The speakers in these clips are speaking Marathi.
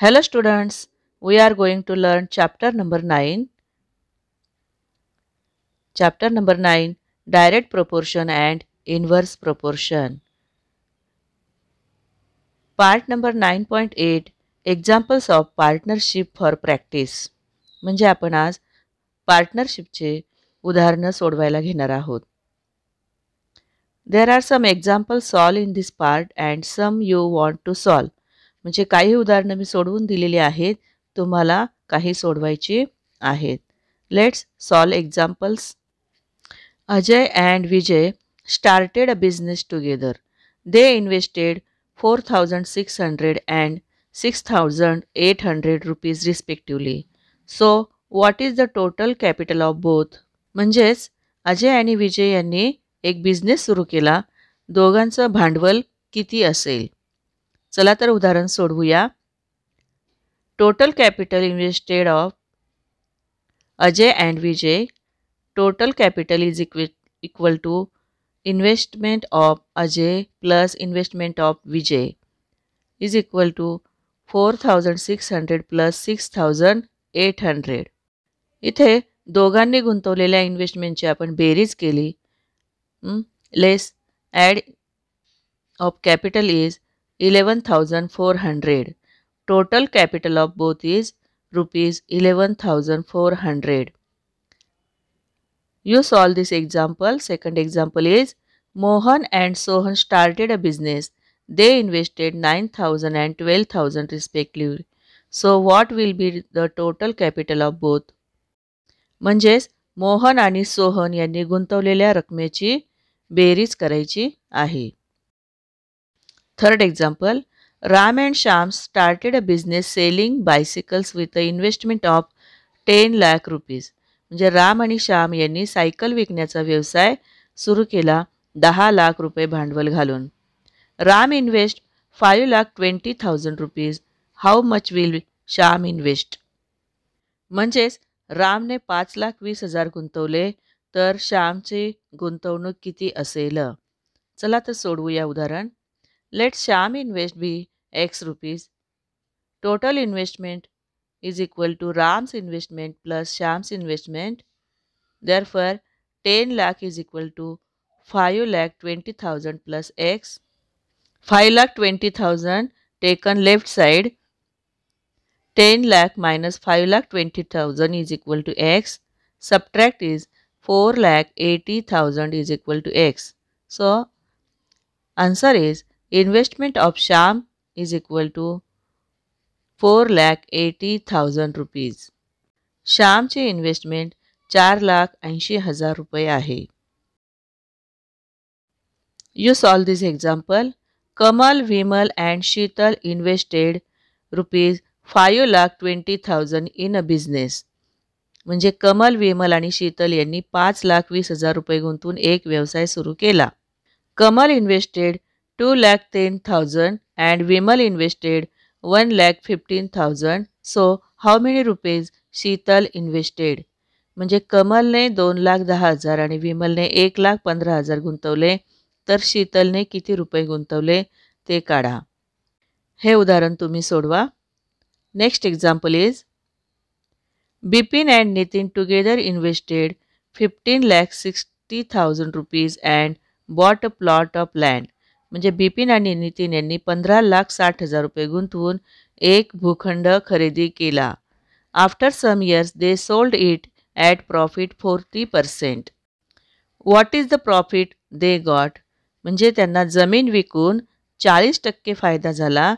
Hello students, we are going to learn chapter number 9. Chapter number 9, Direct Proportion and Inverse Proportion. Part number 9.8, Examples of Partnership for Practice. म्हणजे आपण आज पार्टनरशिपचे उदाहरणं सोडवायला घेणार आहोत. There are some examples solved in this part and some you want to solve. म्हणजे काही उदाहरणं मी सोडवून दिलेली आहेत, तुम्हाला काही सोडवायची आहेत. Let's solve examples. Ajay and Vijay started a business together. They invested 4,600 and 6,800 rupees respectively. So, what is the total capital of both? म्हणजेच अजय आणि विजय यांनी एक बिझनेस सुरू केला. दोघांचं भांडवल किती असेल? चला तर उदाहरण सोडवूया. Total capital invested of Ajay and Vijay. Total capital is equal to investment of Ajay plus investment of Vijay is equal to 4,600 plus 6,800. इथे दोघांनी गुंतवलेल्या इन्व्हेस्टमेंटची आपण बेरीज केली. Less add of capital is 11,400. Total capital of both is rupees 11,400. You solve this example. Second example is Mohan and Sohan started a business. They invested 9,000 and 12,000 respectively. So what will be the total capital of both? म्हणजेच मोहन आणि सोहन यांनी गुंतवलेल्या रकमेची बेरीज करायची आहे. Third example, Ram and Shyam started a business selling bicycles with an investment of 10 lakh rupees. म्हणजे राम आणि श्याम यांनी सायकल विकण्याचा व्यवसाय सुरू केला 10 लाख रुपये भांडवल घालून. Ram invest 5,20,000 rupees. How much will Shyam invest? म्हणजेच रामने 5,20,000 गुंतवले तर श्यामची गुंतवणूक किती असेल? चला तर सोडवूया उदाहरण. Let Shyam invest be X rupees. Total investment is equal to Ram's investment plus Shyam's investment. Therefore, 10 lakh is equal to 5,20,000 plus X. 5,20,000 taken left side. 10 lakh minus 5,20,000 is equal to X. Subtract is 4,80,000 is equal to X. So, answer is investment of Shyam is equal to 4,80,000 rupees. श्यामची इन्व्हेस्टमेंट 4,80,000 रुपये आहे. You solve this example. Kamal, Vimal and Sheetal invested rupees 5,20,000 in a business. म्हणजे कमल, विमल आणि शीतल यांनी 5,20,000 रुपये गुंतवून एक व्यवसाय सुरू केला. Kamal invested 2,10,000 and Vimal invested 1,15,000. So, how many rupees Sheetal invested? म्हणजे कमलने 2,10,000 आणि विमलने 1,15,000 गुंतवले तर शीतलने किती रुपये गुंतवले ते काढा. हे उदाहरण तुम्ही सोडवा. Next example is Bipin and Nitin together invested 15,60,000 rupees and bought a plot of land. म्हणजे बिपिन आणि नितीन यांनी 15,60,000 रुपये गुंतवून एक भूखंड खरेदी केला. After some years they sold it at profit 40%. What is the profit they got? म्हणजे त्यांना जमीन विकून 40% फायदा झाला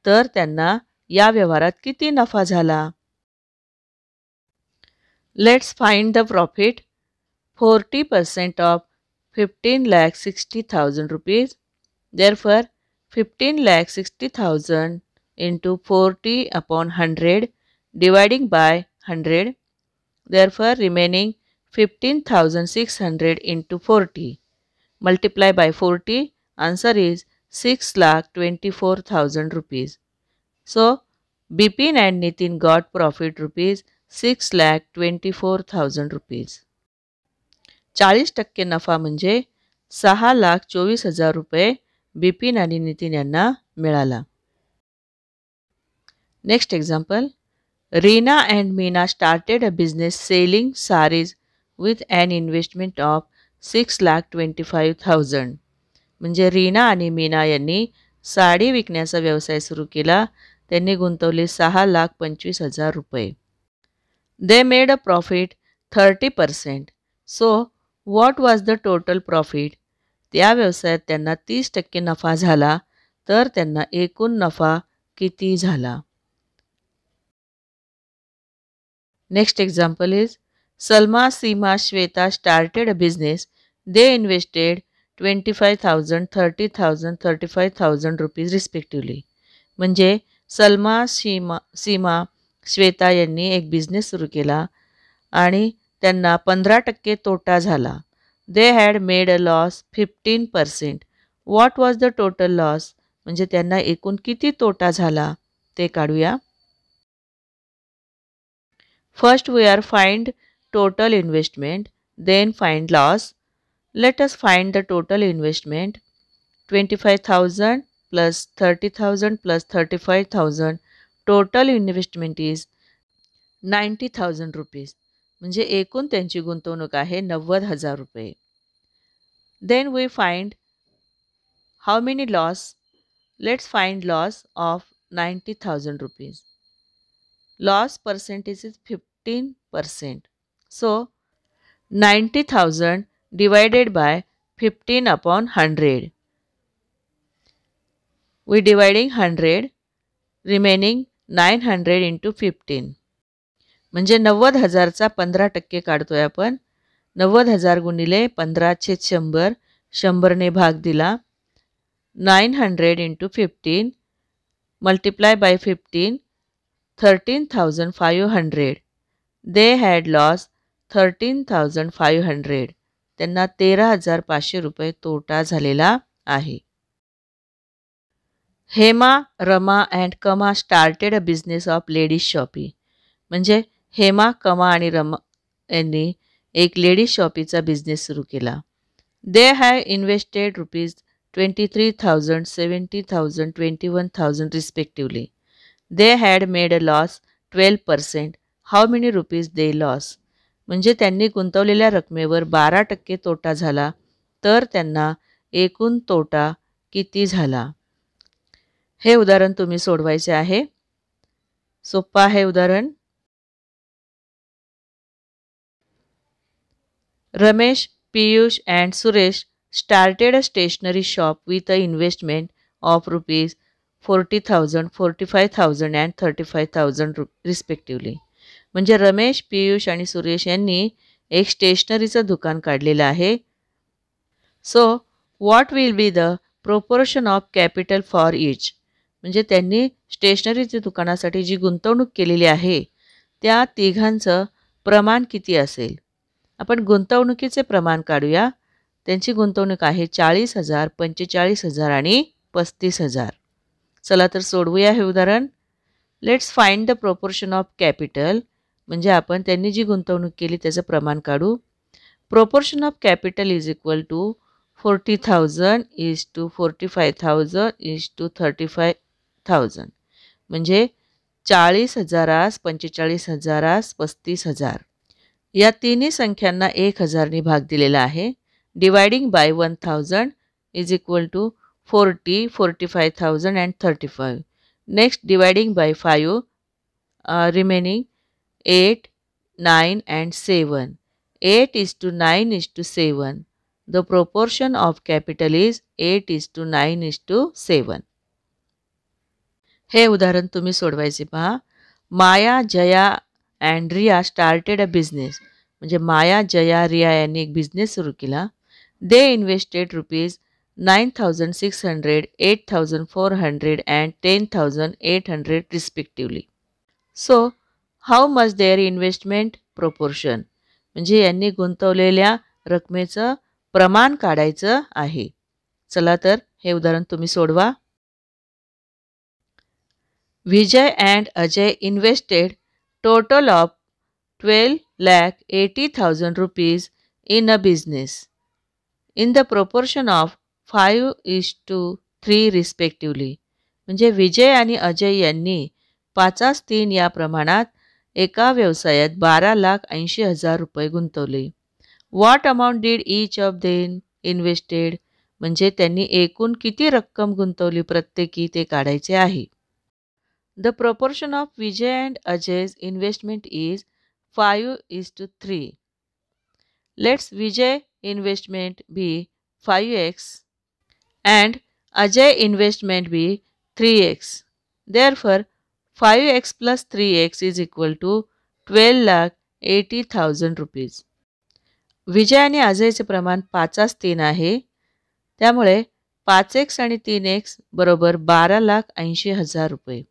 तर त्यांना या व्यवहारात किती नफा झाला? Let's find the profit. 40% of 15,60,000 rupees. Therefore, 15,60,000 into 40 upon 100 dividing by 100. Therefore, remaining 15,600 into 40. Multiply by 40. Answer is 6,24,000 rupees. So, Bipin and Nitin got profit rupees 6,24,000 rupees. 40% नफा म्हणजे 6,24,000 रुपये बिपिन आणि नितीन यांना मिळाला. Next example. Reena and Meena started a business selling saris with an investment of 6,25,000. म्हणजे रीना आणि मीना यांनी साडी विकण्याचा व्यवसाय सुरू केला. त्यांनी गुंतवले 6,25,000 रुपये. They made a profit 30%. So, what was the total profit? त्या व्यवसायात त्यांना 30% नफा झाला, तर त्यांना एकूण नफा किती झाला? Next example is Salma, Seema, Shweta started a business. They invested 25,000, 30,000, 35,000 rupees respectively. म्हणजे सलमा, सीमा, श्वेता यांनी एक बिझनेस सुरू केला आणि त्यांना 15% तोटा झाला. They had made a loss 15%. What was the total loss? म्हणजे त्यांना एकूण किती तोटा झाला ते काढूया. First we are find total investment, then find loss. Let us find the total investment. 25,000 plus 30,000 plus 35,000. Total investment is 90,000 rupees. म्हणजे एकूण त्यांची गुंतवणूक आहे 90,000 रुपये. Then we find how many loss. Let's find loss of 90,000 rupees. Loss percentage is 15%. So, 90,000 divided by 15 upon 100. We dividing 100, remaining 900 into 15. म्हणजे 90,000चा 15% काढतोय आपण. 90,000 गुणिले 15/100, 100ने भाग दिला. 900 into 15 multiply by 15, 13,500. They had lost 13,500. त्यांना 13,500 रुपये तोटा झालेला आहे. Hema, Rama and Kama started a business of ladies shoppe. म्हणजे हेमा, कमा आणि रमा यांनी एक लेडीज शॉपीचा बिझनेस सुरू केला. They have invested ₹23,000, 70,000, 21,000 respectively. They had made a loss 12%. How many rupees they loss. म्हणजे त्यांनी गुंतवलेल्या रकमेवर 12% तोटा झाला, तर त्यांना एकूण तोटा किती झाला? हे उदाहरण तुम्ही सोडवायचे आहे. सोपं आहे उदाहरण. Ramesh, Piyush and Suresh started a stationery shop with an investment of ₹40,000, 45,000 and 35,000 respectively. म्हणजे रमेश, पियुष आणि सुरेश यांनी एक स्टेशनरीचं दुकान काढलेलं आहे. So what will be the proportion of capital for each. म्हणजे त्यांनी स्टेशनरीच्या दुकानासाठी जी गुंतवणूक केलेली आहे त्या तिघांचं प्रमाण किती असेल? आपण गुंतवणुकीचे प्रमाण काढूया. त्यांची गुंतवणूक आहे 40,000, 45,000 आणि 35,000. चला तर सोडवूया हे उदाहरण. Let's find the proportion of capital. म्हणजे आपण त्यांनी जी गुंतवणूक केली त्याचं प्रमाण काढू. Proportion of capital is equal to 40,000 is to 45,000 is to 35,000. म्हणजे 40,000, 45,000, 35,000. या तिन्ही संख्यांना 1,000ने भाग दिलेला आहे. Dividing by 1,000 is equal to 40, 45,000 and 35. Next dividing by 5, remaining 8, 9 and 7. 8 is to 9 is to 7. The proportion of capital is 8 is to 9 is to 7. हे उदाहरण तुम्ही सोडवायचे पहा. Maya, Jaya and Riya started a business. म्हणजे माया, जया, रिया यांनी एक बिझनेस सुरू केला. They invested ₹9,600, 8,400 and 10,800 respectively. So how much their investment proportion. म्हणजे यांनी गुंतवलेल्या रकमेचं प्रमाण काढायचं आहे. चला तर हे उदाहरण तुम्ही सोडवा. Vijay and Ajay invested total of 12,80,000 rupees in a business in the proportion of 5:3 respectively. म्हणजे विजय आणि अजय यांनी 5-3 या प्रमाणात एका व्यवसायात 12,80,000 रुपये गुंतवले. What amount did each of them invested, म्हणजे त्यांनी एकूण किती रक्कम गुंतवली प्रत्येकी ते काढायचे आहे. The proportion of Vijay and Ajay's investment is 5:3. Let's Vijay investment be 5x and Ajay investment be 3x. Therefore, 5x plus 3x is equal to 12,80,000 rupees. विजय आणि अजयचे प्रमाण 5:3 आहे. त्यामुळे 5x आणि 3x बरोबर 12,80,000 रुपये.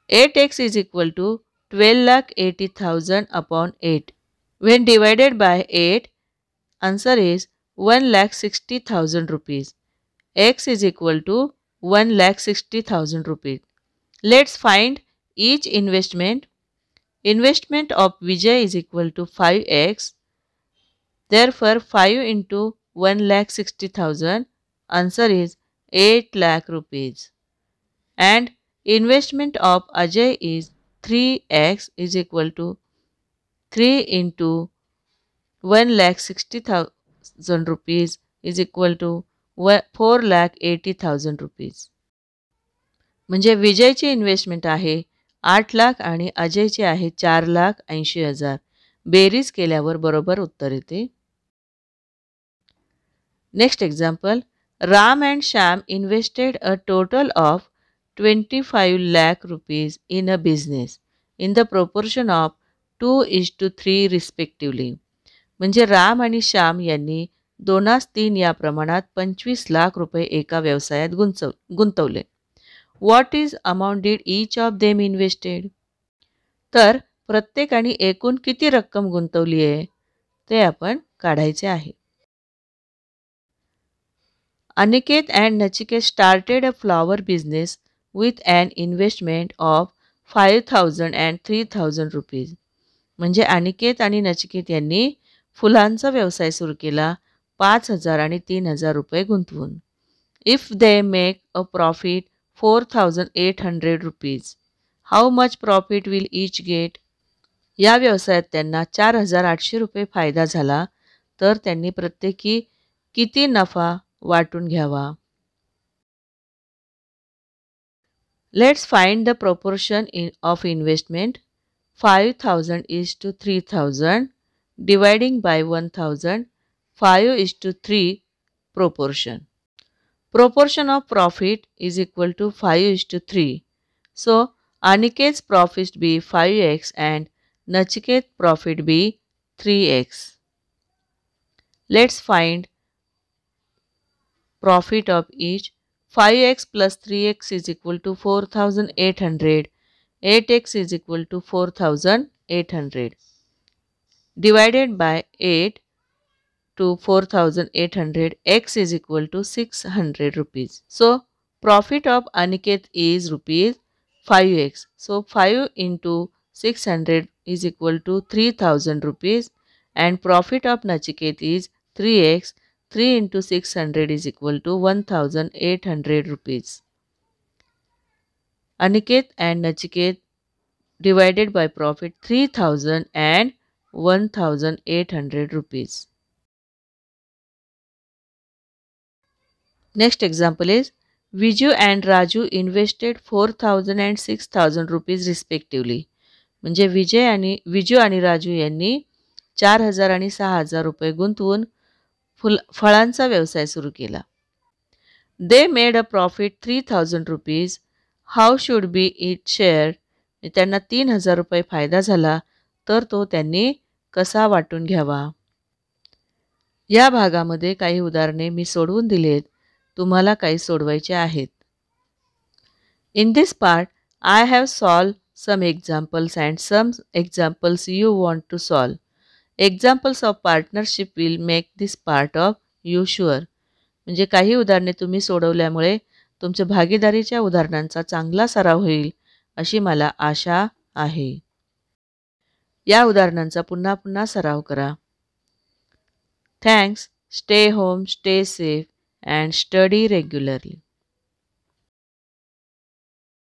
8x is equal to 12,80,000 upon 8. When divided by 8, answer is 1,60,000 rupees. X is equal to 1,60,000 rupees. Let's find each investment. Investment of Vijay is equal to 5x. Therefore, 5 into 1,60,000, answer is 8 lakh rupees. And investment of Ajay is 3x is equal to 3 into 1,60,000 rupees is equal to 4,80,000 rupees. म्हणजे विजयची इन्व्हेस्टमेंट आहे 8 लाख आणि अजयची आहे 4,80,000. बेरीज केल्यावर बरोबर उत्तर येते. Next example. Ram and Shyam invested a total of 25 lakh rupees in a business in the proportion of 2:3 respectively. म्हणजे राम आणि श्याम यांनी 2:3 या प्रमाणात 25 लाख रुपये एका व्यवसायात गुंतवले. What is amount did each of them invested. तर प्रत्येकाने एकूण किती रक्कम गुंतवली आहे ते आपण काढायचे आहे. Aniket and Nachiket started a flower business with an investment of 5,000 and 3,000 rupees. म्हणजे अनिकेत आणि नचिकेत यांनी फुलांचा व्यवसाय सुरू केला 5,000 आणि 3,000 रुपये गुंतवून. If they make a profit 4,800 rupees, how much profit will each get. या व्यवसायात त्यांना 4,800 रुपये फायदा झाला तर त्यांनी प्रत्येकी किती नफा वाटून घ्यावा. Let's find the proportion of investment. 5,000 is to 3,000 dividing by 1,000. 5:3 proportion. Proportion of profit is equal to 5:3. So, Aniket's profit be 5x and Nachiket's profit be 3x. Let's find profit of each. 5x plus 3x is equal to 4,800. 8x is equal to 4,800. Divided by 8 to 4,800, x is equal to 600 rupees. So, profit of Aniket is rupees 5x. So, 5 into 600 is equal to 3,000 rupees. And profit of Nachiket is 3x. 3 into 600 is equal to 1,800 rupees. Aniket and Nachiket divided by profit 3,000 and 1,800 rupees. Next example is Viju and Raju invested 4,000 and 6,000 rupees respectively. म्हणजे विजू आणि राजू यांनी 4,000 आणि 6,000 रुपये गुंतवून फळांचा व्यवसाय सुरू केला. They made a profit 3,000 rupees. How should be it shared? त्यांना 3,000 रुपये फायदा झाला तर तो त्यांनी कसा वाटून घ्यावा. या भागामध्ये काही उदाहरणे मी सोडवून दिलेत. तुम्हाला काही सोडवायचे आहेत. In this part, I have solved some examples and some examples you want to solve. Examples of partnership will make this part of you sure. म्हणजे काही उदाहरणे तुम्ही सोडवल्यामुळे तुमच्या भागीदारीच्या उदाहरणांचा चांगला सराव होईल अशी मला आशा आहे. या उदाहरणांचा पुन्हा पुन्हा सराव करा. Thanks. Stay home, stay safe and study regularly.